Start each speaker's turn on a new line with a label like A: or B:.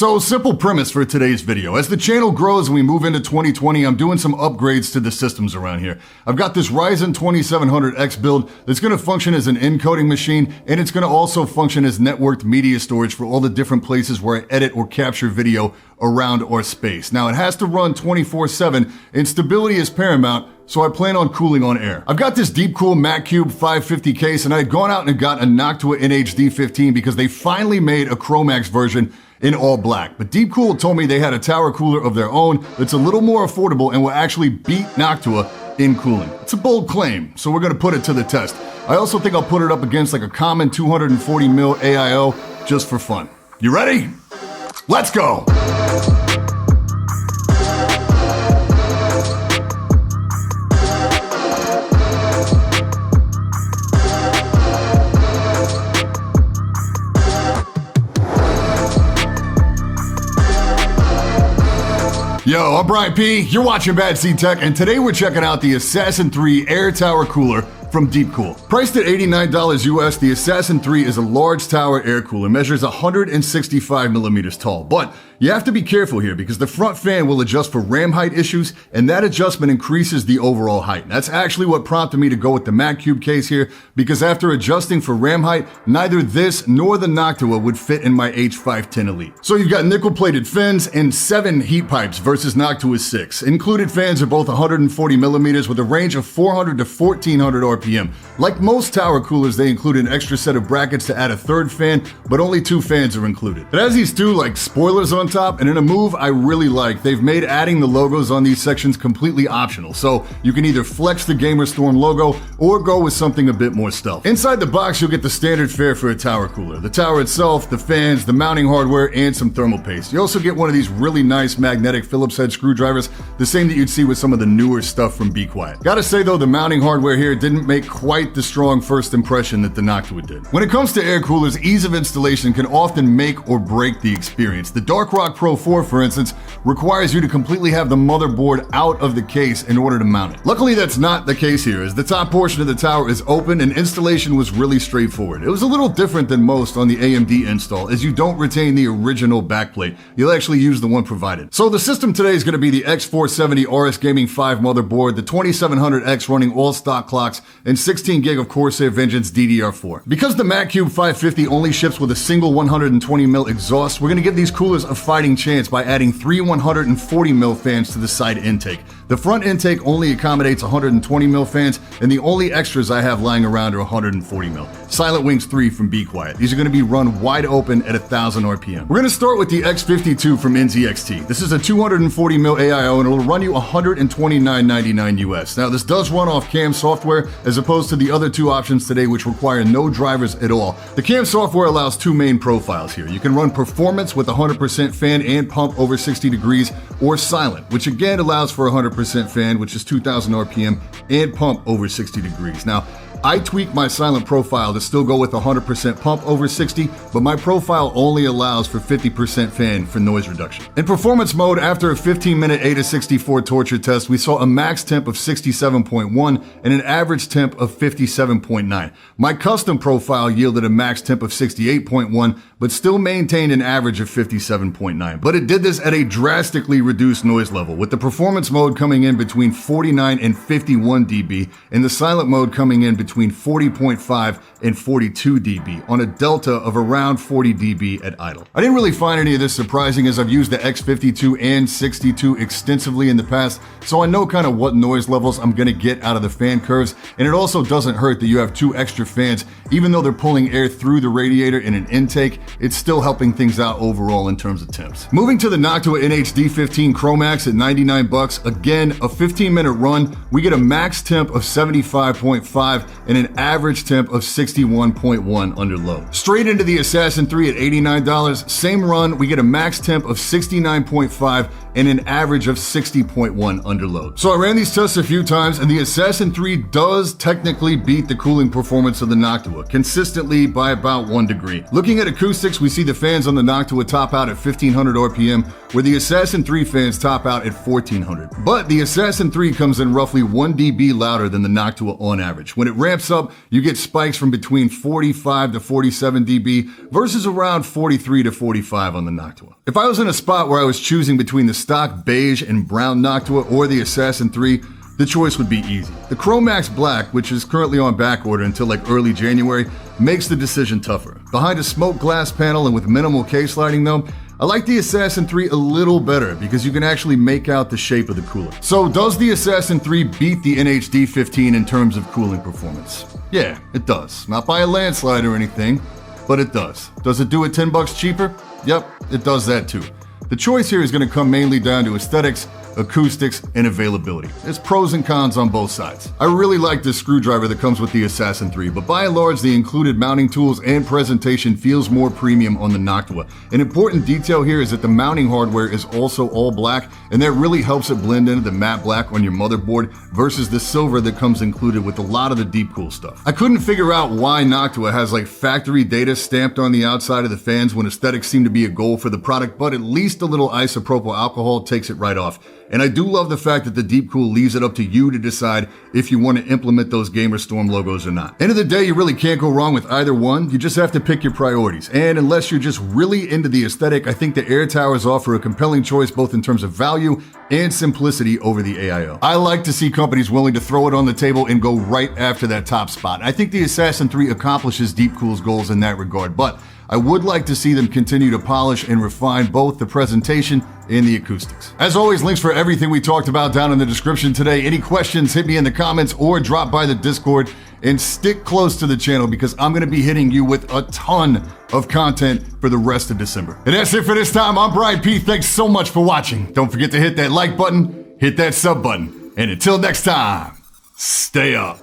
A: So, simple premise for today's video. As the channel grows and we move into 2020, I'm doing some upgrades to the systems around here. I've got this Ryzen 2700X build that's going to function as an encoding machine, and it's going to also function as networked media storage for all the different places where I edit or capture video around our space. Now, it has to run 24/7, and stability is paramount, so I plan on cooling on air. I've got this Deepcool Mac 550 case, and I had gone out and got a Noctua NH-D15 because they finally made a Chromax version in all black. But Deepcool told me they had a tower cooler of their own that's a little more affordable and will actually beat Noctua in cooling. It's a bold claim, so we're gonna put it to the test. I also think I'll put it up against like a common 240mm AIO just for fun. You ready? Let's go! Yo, I'm Brian P. You're watching BadSeed Tech, and today we're checking out the Assassin III Air Tower Cooler from Deepcool. Priced at $89 US, the Assassin III is a large tower air cooler, measures 165 millimeters tall. But you have to be careful here because the front fan will adjust for ram height issues, and that adjustment increases the overall height. That's actually what prompted me to go with the Mac case here, because after adjusting for ram height, neither this nor the Noctua would fit in my H510 Elite. So you've got nickel-plated fins and 7 heat pipes versus Noctua's 6. Included fans are both 140 millimeters with a range of 400 to 1400 RPM. Like most tower coolers, they include an extra set of brackets to add a third fan, but only 2 fans are included. It has these 2 like spoilers on top, and in a move I really like, they've made adding the logos on these sections completely optional. So you can either flex the GamerStorm logo or go with something a bit more stealth. Inside the box, you'll get the standard fare for a tower cooler. The tower itself, the fans, the mounting hardware, and some thermal paste. You also get one of these really nice magnetic Phillips head screwdrivers, the same that you'd see with some of the newer stuff from Be Quiet. Gotta say though, the mounting hardware here didn't make quite the strong first impression that the Noctua did. When it comes to air coolers, ease of installation can often make or break the experience. The Darkrock Pro 4, for instance, requires you to completely have the motherboard out of the case in order to mount it. Luckily, that's not the case here, as the top portion of the tower is open and installation was really straightforward. It was a little different than most on the AMD install, as you don't retain the original backplate. You'll actually use the one provided. So the system today is going to be the X470 RS Gaming 5 motherboard, the 2700X running all stock clocks, and 16 gig of Corsair Vengeance DDR4. Because the Mac 550 only ships with a single 120mm exhaust, we're going to give these coolers a fighting chance by adding 3 140mm fans to the side intake. The front intake only accommodates 120mm fans, and the only extras I have lying around are 140mm. Silent Wings 3 from Be Quiet. These are going to be run wide open at 1000 RPM. We're going to start with the X52 from NZXT. This is a 240mm AIO, and it'll run you $129.99 US. Now, this does run off CAM software, as opposed to the other 2 options today, which require no drivers at all. The CAM software allows 2 main profiles here. You can run performance with 100% fan and pump over 60 degrees, or silent, which again allows for 100% fan, which is 2000 RPM, and pump over 60 degrees. Now, I tweak my silent profile to still go with 100% pump over 60, but my profile only allows for 50% fan for noise reduction. In performance mode, after a 15-minute AIDA64 torture test, we saw a max temp of 67.1 and an average temp of 57.9. My custom profile yielded a max temp of 68.1, but still maintained an average of 57.9. But it did this at a drastically reduced noise level, with the performance mode coming in between 49 and 51 dB, and the silent mode coming in between 40.5 and 42 dB on a delta of around 40 dB at idle. I didn't really find any of this surprising, as I've used the X52 and 62 extensively in the past, so I know kind of what noise levels I'm gonna get out of the fan curves, and it also doesn't hurt that you have 2 extra fans. Even though they're pulling air through the radiator in an intake, it's still helping things out overall in terms of temps. Moving to the Noctua NH-D15 Chromax at 99 bucks, again, a 15-minute run, we get a max temp of 75.5 and an average temp of 61.1 under load. Straight into the Assassin III at $89, same run, we get a max temp of 69.5 and an average of 60.1 under load. So I ran these tests a few times, and the Assassin III does technically beat the cooling performance of the Noctua, consistently by about 1 degree. Looking at acoustics, we see the fans on the Noctua top out at 1500 RPM, where the Assassin III fans top out at 1400. But the Assassin III comes in roughly 1 dB louder than the Noctua on average. When it ramps up, you get spikes from between 45 to 47 dB versus around 43 to 45 on the Noctua. If I was in a spot where I was choosing between the stock beige and brown Noctua or the Assassin III, the choice would be easy. The Chromax Black, which is currently on back order until like early January, makes the decision tougher. Behind a smoked glass panel and with minimal case lighting though, I like the Assassin III a little better because you can actually make out the shape of the cooler. So does the Assassin III beat the NH-D15 in terms of cooling performance? Yeah, it does. Not by a landslide or anything, but it does. Does it do it $10 cheaper? Yep, it does that too. The choice here is going to come mainly down to aesthetics, acoustics, and availability. There's pros and cons on both sides. I really like this screwdriver that comes with the Assassin III, but by and large, the included mounting tools and presentation feels more premium on the Noctua. An important detail here is that the mounting hardware is also all black, and that really helps it blend into the matte black on your motherboard versus the silver that comes included with a lot of the Deepcool stuff. I couldn't figure out why Noctua has like factory data stamped on the outside of the fans when aesthetics seem to be a goal for the product, but at least a little isopropyl alcohol takes it right off. And I do love the fact that the Deepcool leaves it up to you to decide if you want to implement those Gamerstorm logos or not. End of the day, you really can't go wrong with either one. You just have to pick your priorities. And unless you're just really into the aesthetic, I think the Air Towers offer a compelling choice both in terms of value and simplicity over the AIO. I like to see companies willing to throw it on the table and go right after that top spot. I think the Assassin III accomplishes Deepcool's goals in that regard, but I would like to see them continue to polish and refine both the presentation and the acoustics. As always, links for everything we talked about down in the description today. Any questions, hit me in the comments or drop by the Discord, and stick close to the channel because I'm going to be hitting you with a ton of content for the rest of December. And that's it for this time. I'm Brian P. Thanks so much for watching. Don't forget to hit that like button, hit that sub button, and until next time, stay up.